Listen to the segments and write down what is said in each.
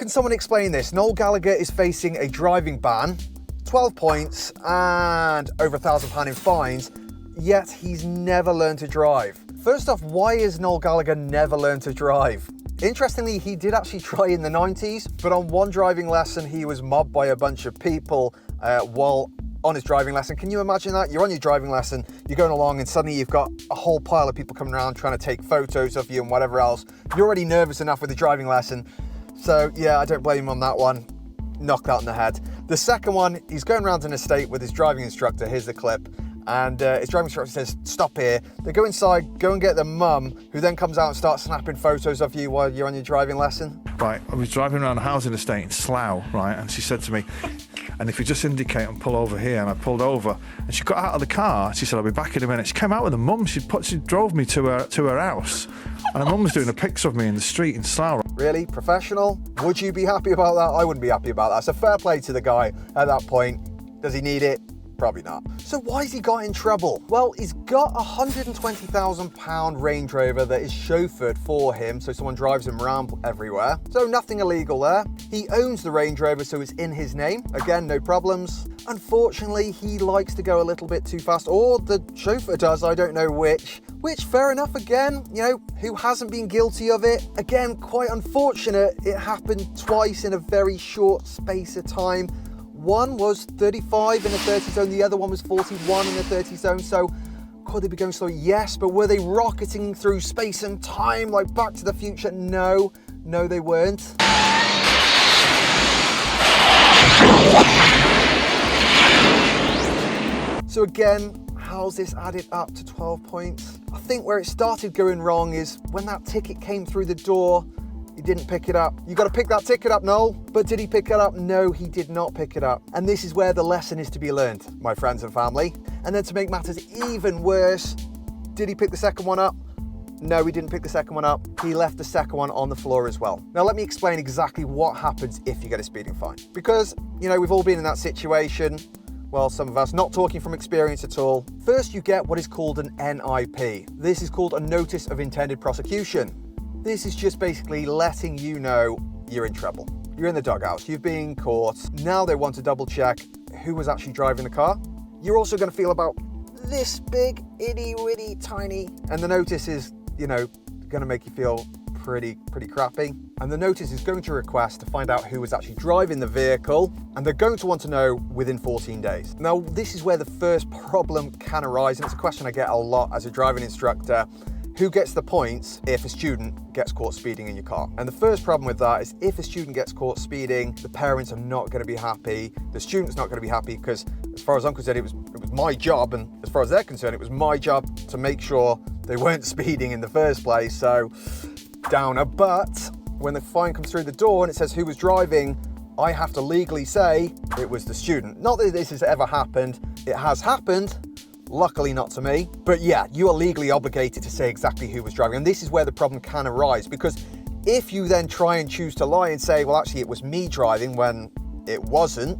Can someone explain this? Noel Gallagher is facing a driving ban, 12 points and over £1,000 in fines, yet he's never learned to drive. First off, why has Noel Gallagher never learned to drive? Interestingly, he did actually try in the 90s, but on one driving lesson, he was mobbed by a bunch of people while on his driving lesson. Can you imagine that? You're on your driving lesson, you're going along and suddenly you've got a whole pile of people coming around trying to take photos of you and whatever else. You're already nervous enough with the driving lesson. So yeah, I don't blame him on that one. Knocked that on the head. The second one, he's going around an estate with his driving instructor. Here's the clip. And his driving instructor says, stop here. They go inside, go and get the mum, who then comes out and starts snapping photos of you while you're on your driving lesson. Right, I was driving around a housing estate in Slough, right, and she said to me, and if you just indicate and pull over here, and I pulled over, and she got out of the car, she said, I'll be back in a minute. She came out with her mum, she drove me to her house, and her mum was doing a picture of me in the street in Slough. Really? Professional? Would you be happy about that? I wouldn't be happy about that. So fair play to the guy at that point. Does he need it? Probably not. So why has he got in trouble? Well, he's got a £120,000 Range Rover that is chauffeured for him, so someone drives him around everywhere. So nothing illegal there. He owns the Range Rover, so it's in his name. Again, no problems. Unfortunately, he likes to go a little bit too fast, or the chauffeur does, I don't know which. Which, fair enough, again, you know, who hasn't been guilty of it? Again, quite unfortunate. It happened twice in a very short space of time. One was 35 in a 30 zone, the other one was 41 in a 30 zone. So could they be going slow? Yes, but were they rocketing through space and time like Back to the Future? No, they weren't. So again, how's this added up to 12 points? I think where it started going wrong is when that ticket came through the door, he didn't pick it up. You got to pick that ticket up, Noel. But did he pick it up? No, he did not pick it up. And this is where the lesson is to be learned, my friends and family. And then to make matters even worse, did he pick the second one up? No, he didn't pick the second one up. He left the second one on the floor as well. Now, let me explain exactly what happens if you get a speeding fine. Because, you know, we've all been in that situation. Well, some of us, not talking from experience at all. First, you get what is called an NIP. This is called a Notice of Intended Prosecution. This is just basically letting you know you're in trouble. You're in the doghouse, you've been caught. Now they want to double check who was actually driving the car. You're also going to feel about this big, itty witty tiny. And the notice is, you know, going to make you feel pretty crappy. And the notice is going to request to find out who was actually driving the vehicle. And they're going to want to know within 14 days. Now, this is where the first problem can arise. And it's a question I get a lot as a driving instructor. Who gets the points if a student gets caught speeding in your car? And the first problem with that is if a student gets caught speeding, the parents are not going to be happy. The student's not going to be happy because as far as I'm concerned, it was my job. And as far as they're concerned, it was my job to make sure they weren't speeding in the first place. So downer. But when the fine comes through the door and it says who was driving, I have to legally say it was the student. Not that this has ever happened. It has happened. Luckily not to me, but yeah, you are legally obligated to say exactly who was driving. And this is where the problem can arise, because if you then try and choose to lie and say, well, actually it was me driving when it wasn't,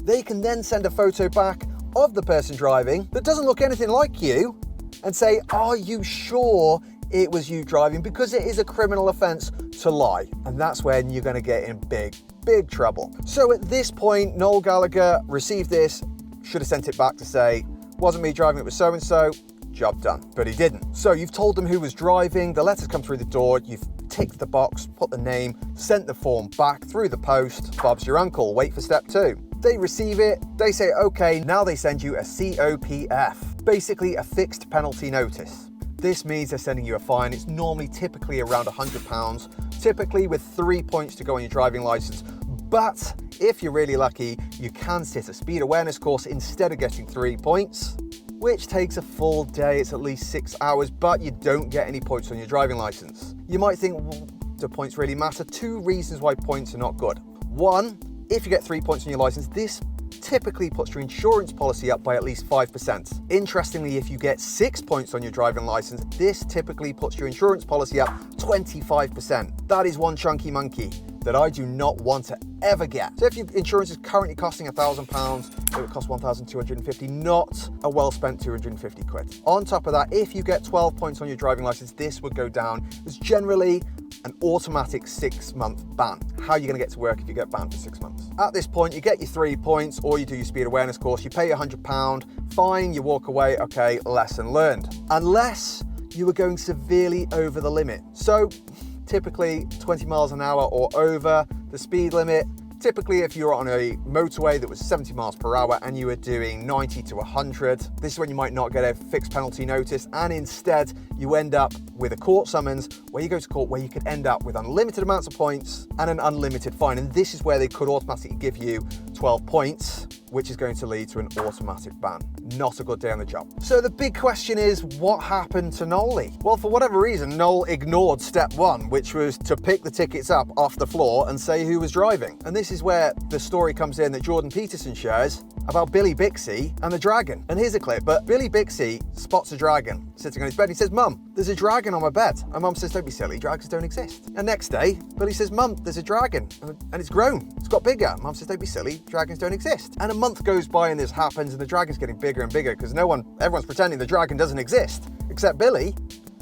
they can then send a photo back of the person driving that doesn't look anything like you and say, are you sure it was you driving? Because it is a criminal offense to lie. And that's when you're going to get in big trouble. So at this point, Noel Gallagher received this, should have sent it back to say, wasn't me driving, it was so-and-so, job done. But he didn't. So you've told them who was driving, the letter's come through the door, you've ticked the box, put the name, sent the form back through the post, Bob's your uncle, wait for step 2. They receive it, they say, okay, now they send you a COPF, basically a fixed penalty notice. This means they're sending you a fine. It's normally typically around £100, typically with 3 points to go on your driving license. But if you're really lucky, you can sit a speed awareness course instead of getting 3 points, which takes a full day. It's at least 6 hours, but you don't get any points on your driving license. You might think, well, do points really matter? 2 reasons why points are not good. 1, if you get 3 points on your license, this typically puts your insurance policy up by at least 5%. Interestingly, if you get 6 points on your driving license, this typically puts your insurance policy up 25%. That is one chunky monkey that I do not want to ever get. So if your insurance is currently costing £1,000, it would cost £1,250, not a well-spent 250 quid. On top of that, if you get 12 points on your driving license, this would go down. It's generally an automatic 6-month ban. How are you going to get to work if you get banned for 6 months? At this point, you get your 3 points, or you do your speed awareness course, you pay £100, fine, you walk away, okay, lesson learned. Unless you were going severely over the limit. So typically 20 miles an hour or over the speed limit. Typically, if you're on a motorway that was 70 miles per hour and you were doing 90 to 100, this is when you might not get a fixed penalty notice, and instead you end up with a court summons where you go to court, where you could end up with unlimited amounts of points and an unlimited fine. And this is where they could automatically give you 12 points, which is going to lead to an automatic ban. Not a good day on the job. So the big question is, what happened to Noel? Well, for whatever reason, Noel ignored step 1, which was to pick the tickets up off the floor and say who was driving. And this is where the story comes in that Jordan Peterson shares about Billy Bixie and the dragon. And here's a clip, but Billy Bixie spots a dragon sitting on his bed. He says, "Mum, there's a dragon on my bed." And Mum says, "Don't be silly, dragons don't exist." And next day, Billy says, "Mum, there's a dragon and it's grown, it's got bigger." Mum says, "Don't be silly, dragons don't exist." And a month goes by and this happens, and the dragon's getting bigger and bigger because everyone's pretending the dragon doesn't exist except Billy,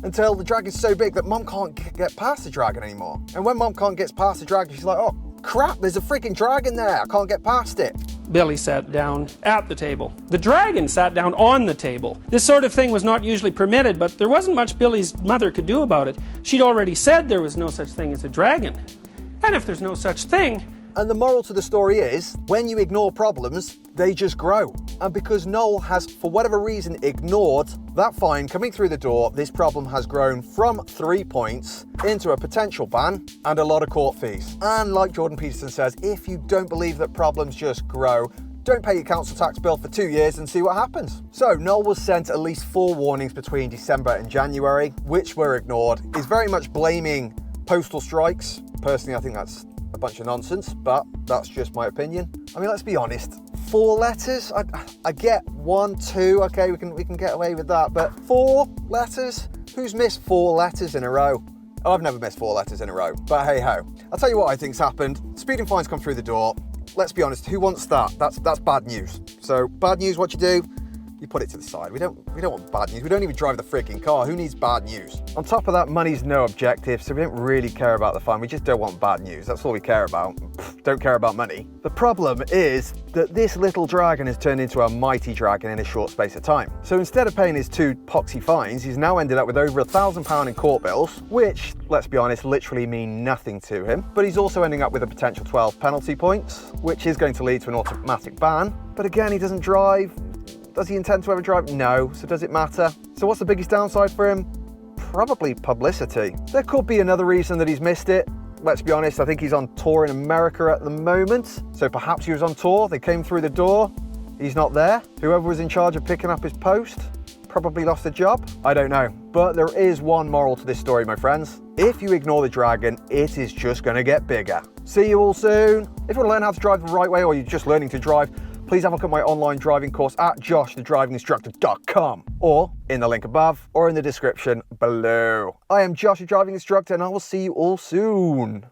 until the dragon's so big that Mum can't get past the dragon anymore. And when Mum can't get past the dragon, she's like, "Oh crap, there's a freaking dragon there, I can't get past it." Billy sat down at the table. The dragon sat down on the table. This sort of thing was not usually permitted, but there wasn't much Billy's mother could do about it. She'd already said there was no such thing as a dragon. And if there's no such thing... And the moral to the story is, when you ignore problems, they just grow. And because Noel has, for whatever reason, ignored that fine coming through the door, this problem has grown from 3 points into a potential ban and a lot of court fees. And like Jordan Peterson says, if you don't believe that problems just grow, don't pay your council tax bill for 2 years and see what happens. So Noel was sent at least 4 warnings between December and January, which were ignored. He's very much blaming postal strikes. Personally, I think that's a bunch of nonsense, but that's just my opinion. I mean, let's be honest, 4 letters, I get 1, 2, okay, we can get away with that, but 4 letters? Who's missed 4 letters in a row? Oh, I've never missed 4 letters in a row, but hey ho. I'll tell you what I think's happened. Speeding fines come through the door. Let's be honest, who wants that? That's bad news. So bad news, what you do? You put it to the side. We don't want bad news. We don't even drive the freaking car. Who needs bad news? On top of that, money's no objective, so we don't really care about the fine. We just don't want bad news. That's all we care about. Don't care about money. The problem is that this little dragon has turned into a mighty dragon in a short space of time. So instead of paying his 2 poxy fines, he's now ended up with over £1,000 in court bills, which, let's be honest, literally mean nothing to him. But he's also ending up with a potential 12 penalty points, which is going to lead to an automatic ban. But again, he doesn't drive. Does he intend to ever drive? No. So does it matter? So what's the biggest downside for him? Probably publicity. There could be another reason that he's missed it. Let's be honest, I think he's on tour in America at the moment. So perhaps he was on tour, they came through the door, he's not there. Whoever was in charge of picking up his post probably lost the job. I don't know. But there is one moral to this story, my friends. If you ignore the dragon, it is just gonna get bigger. See you all soon. If you want to learn how to drive the right way, or you're just learning to drive, please have a look at my online driving course at joshthedrivinginstructor.com, or in the link above or in the description below. I am Josh, the driving instructor, and I will see you all soon.